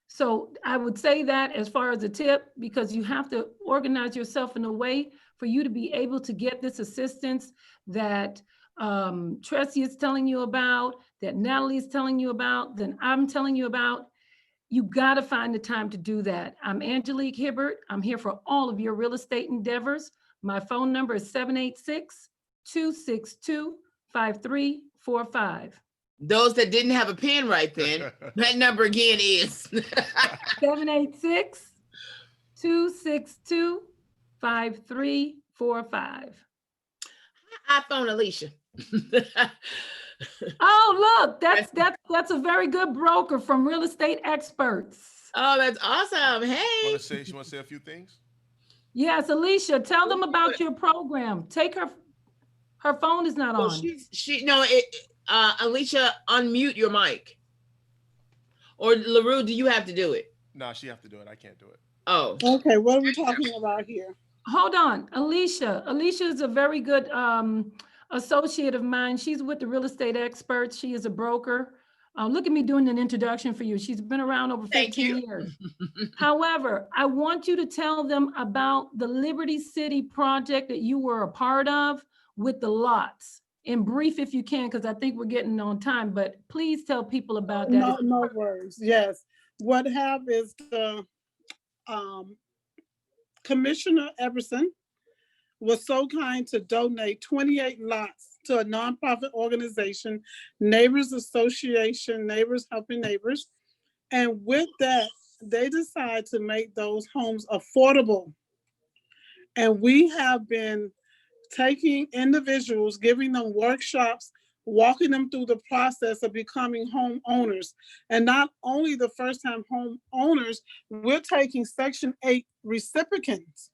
So I would say that as far as a tip, because you have to organize yourself in a way for you to be able to get this assistance that Tressie is telling you about, that Natalie is telling you about, that I'm telling you about. You got to find the time to do that. I'm Angelique Hibbert. I'm here for all of your real estate endeavors. My phone number is 786-262-5345. Those that didn't have a pen right then, that number again is 786-262-5345. iPhone Alicia. Oh, look, that's a very good broker from Real Estate Experts. Oh, that's awesome. Hey. You want to say a few things? Yes, Alicia, tell them about your program. Take her phone is not on. Alicia, unmute your mic. Or LaRue, do you have to do it? No, she have to do it. I can't do it. Oh. Okay, what are we talking about here? Hold on, Alicia. Alicia is a very good associate of mine. She's with the Real Estate Experts. She is a broker. Look at me doing an introduction for you. She's been around over 15 years. However, I want you to tell them about the Liberty City project that you were a part of with the lots. In brief, if you can, because I think we're getting on time, but please tell people about that. No worries. Yes. What happened is the Commissioner Everson was so kind to donate 28 lots to a nonprofit organization, Neighbors Association, Neighbors Helping Neighbors. And with that, they decided to make those homes affordable. And we have been taking individuals, giving them workshops, walking them through the process of becoming homeowners. And not only the first-time homeowners, we're taking Section 8 recipients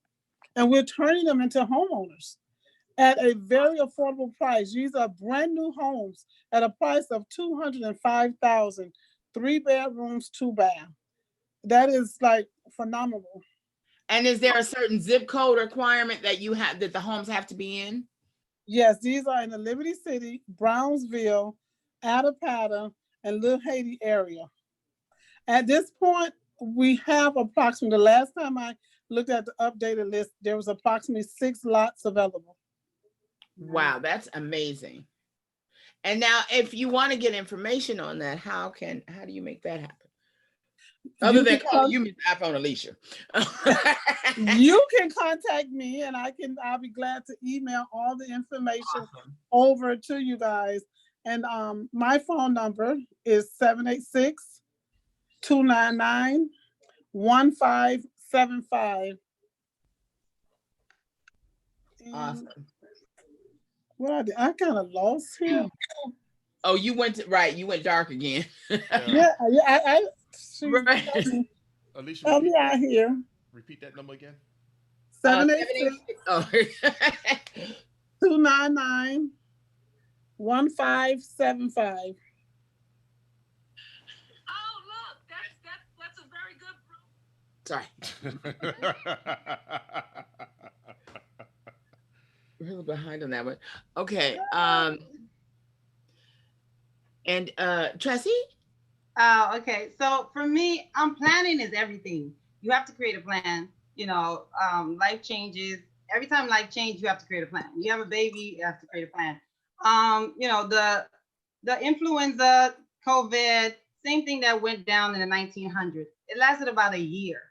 and we're turning them into homeowners at a very affordable price. These are brand new homes at a price of $205,000, 3 bedrooms, 2 baths. That is like phenomenal. And is there a certain zip code requirement that the homes have to be in? Yes, these are in the Liberty City, Brownsville, Attapata, and Little Haiti area. At this point, we have approximately, the last time I looked at the updated list, there was approximately 6 lots available. Wow, that's amazing. And now if you want to get information on that, how do you make that happen? Other than calling you iPhone Alicia. You can contact me and I'll be glad to email all the information over to you guys. And my phone number is 786-299-1575. Awesome. What I kind of lost here. Oh, you went dark again. Yeah, right. Alicia, help me out here. Repeat that number again. 786-299-1575. Oh, look, that's a very good. Sorry. We're a little behind on that one. Okay. And Tressie? Okay. So for me, planning is everything. You have to create a plan. Life changes. Every time life changes, you have to create a plan. You have a baby, you have to create a plan. The influenza, COVID, same thing that went down in the 1900s. It lasted about a year.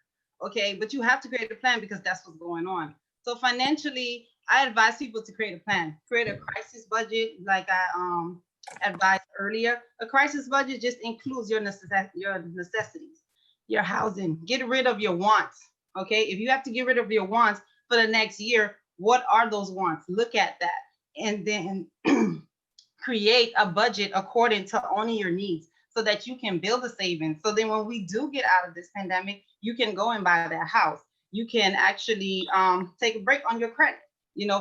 Okay, but you have to create a plan because that's what's going on. So financially, I advise people to create a plan, create a crisis budget. Like advised earlier, a crisis budget just includes your necessities, your housing. Get rid of your wants. Okay, if you have to get rid of your wants for the next year, what are those wants? Look at that, and then create a budget according to only your needs so that you can build a savings. So then when we do get out of this pandemic, you can go and buy that house. You can actually take a break on your credit,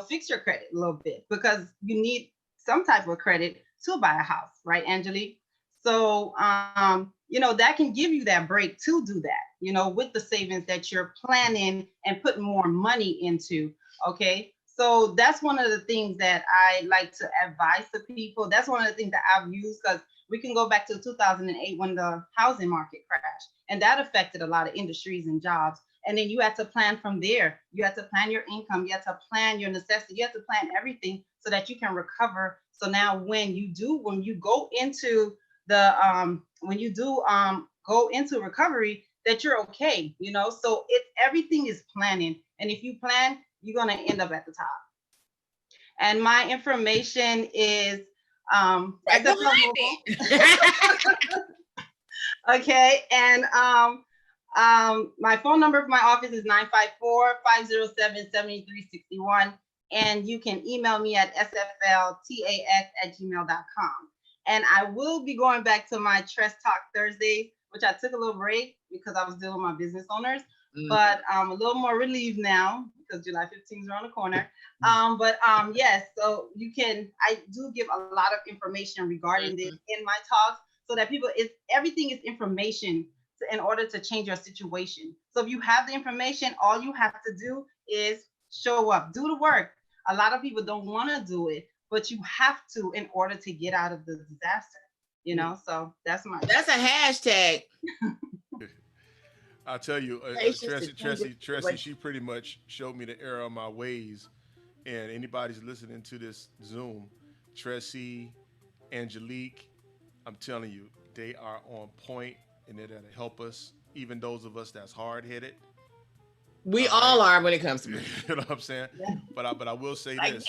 fix your credit a little bit because you need some type of credit to buy a house, right, Angelique? So, that can give you that break to do that, with the savings that you're planning and putting more money into. Okay. So that's one of the things that I like to advise to people. That's one of the things that I've used because we can go back to 2008 when the housing market crashed, and that affected a lot of industries and jobs. And then you had to plan from there. You had to plan your income. You had to plan your necessity. You had to plan everything so that you can recover. So now when you go into go into recovery, that you're okay, So everything is planning. And if you plan, you're gonna end up at the top. And my information is Right behind me. Okay, and my phone number for my office is 954-507-7361. And you can email me at sfltax@gmail.com. And I will be going back to my Trust Talk Thursdays, which I took a little break because I was dealing with my business owners. But I'm a little more relieved now because July 15th is around the corner. Yes, so I do give a lot of information regarding this in my talks so that everything is information in order to change your situation. So if you have the information, all you have to do is show up, do the work. A lot of people don't want to do it, but you have to in order to get out of the disaster, so that's a hashtag. I'll tell you, Tressie, she pretty much showed me the error of my ways. And anybody's listening to this Zoom, Tressie, Angelique, I'm telling you, they are on point and they're gonna help us. Even those of us that's hard-headed. We all are when it comes to you know what I'm saying? Yeah. But I will say this.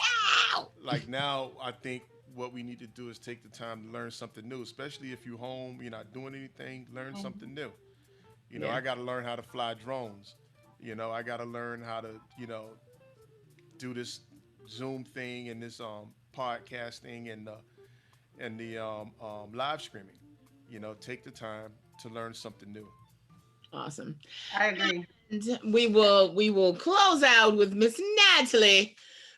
Like now, I think what we need to do is take the time to learn something new, especially if you're home, you're not doing anything, learn something new. I got to learn how to fly drones. I got to learn how to, do this Zoom thing and this podcasting and the live streaming. Take the time to learn something new. Awesome. I agree. And we will close out with Miss Natalie,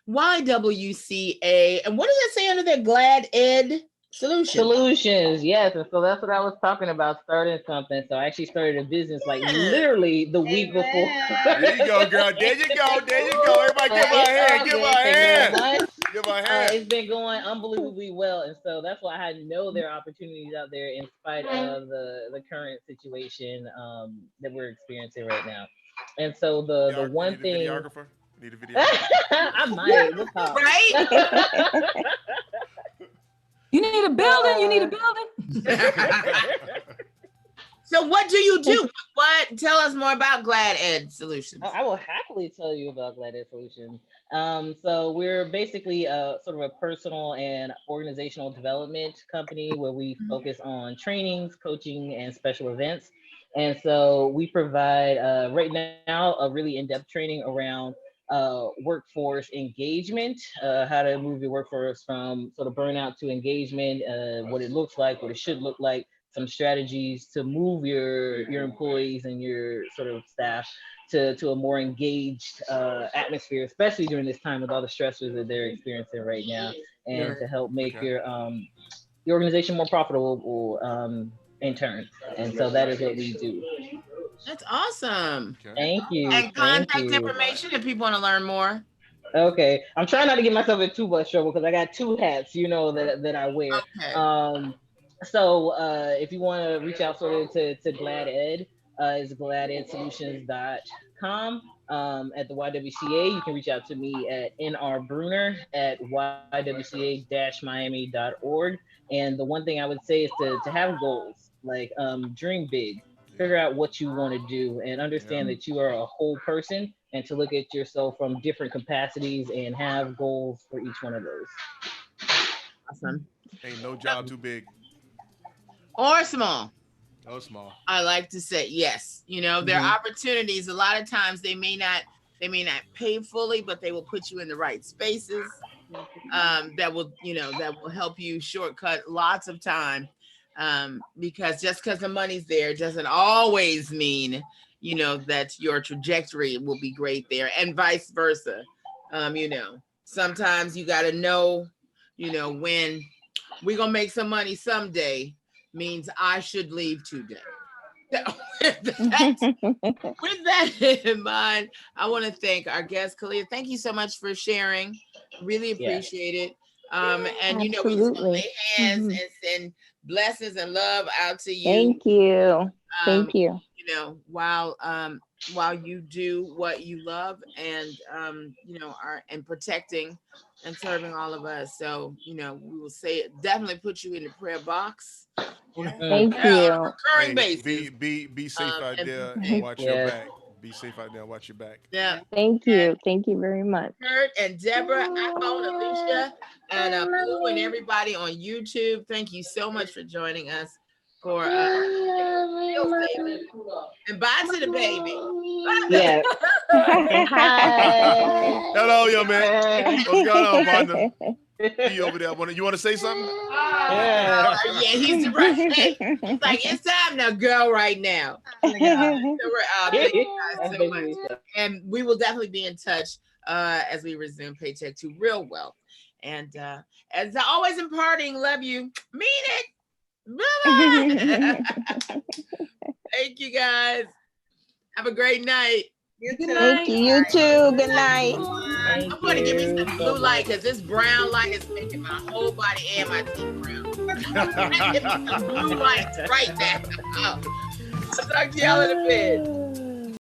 YWCA. And what does it say under there? Glad Ed Solutions, yes. And so that's what I was talking about, starting something. So I actually started a business literally the week before. There you go, girl. There you go. Everybody give her a hand. Give her a hand. Give her a hand. It's been going unbelievably well. And so that's why I know there are opportunities out there in spite of the current situation that we're experiencing right now. And so the one thing. Need a videographer? I might. We'll talk. Right? You need a building. So what do you do? Tell us more about Glad Ed Solutions. I will happily tell you about Glad Ed Solutions. So we're basically sort of a personal and organizational development company where we focus on trainings, coaching, and special events. And so we provide right now a really in-depth training around workforce engagement, how to move your workforce from sort of burnout to engagement, what it looks like, what it should look like, some strategies to move your employees and your sort of staff to a more engaged atmosphere, especially during this time with all the stressors that they're experiencing right now, and to help make your organization more profitable in turn. And so that is what we do. That's awesome. Okay. Thank you. And contact information if people want to learn more. Okay. I'm trying not to get myself in too much trouble because I got two hats, that I wear. Okay. So if you want to reach out sort of to Glad Ed, it's gladedsolutions.com. At the YWCA, you can reach out to me at nrbruner@ywca-miami.org. And the one thing I would say is to have goals, dream big. Figure out what you want to do and understand that you are a whole person, and to look at yourself from different capacities and have goals for each one of those. Awesome. Ain't no job too big Or small. or small. I like to say yes. You know, there are opportunities. A lot of times they may not pay fully, but they will put you in the right spaces. That will, that will help you shortcut lots of time. Because just because the money's there doesn't always mean, that your trajectory will be great there, and vice versa. Sometimes you got to know, when we're going to make some money someday means I should leave today. With that in mind, I want to thank our guest, Kalia. Thank you so much for sharing. Really appreciate it. And we just lay hands and send blessings and love out to you. Thank you. Thank you. While you do what you love, and and protecting and serving all of us. So we will say it, definitely put you in the prayer box. Thank you. On a recurring basis. Be safe out there and watch your back. Be safe out there and watch your back. Yeah. Thank you. Thank you very much. Kurt and Deborah, iPhone, Alicia, and Blue, and everybody on YouTube. Thank you so much for joining us for and bye to the baby. Yeah. Hi. Hello, young man. What's going on, partner? You over there? You want to say something? Yeah, he's right. He's like, it's time now, girl, right now. So thank you guys so much. And we will definitely be in touch as we resume Paycheck to Real Wealth. And as always imparting, love you. Mean it. Bye-bye. Thank you, guys. Have a great night. Thank you. You too. Good night. I'm going to give me some blue light because this brown light is making my whole body and my teeth brown. Give me some blue lights right now. I'll talk to y'all in a bit.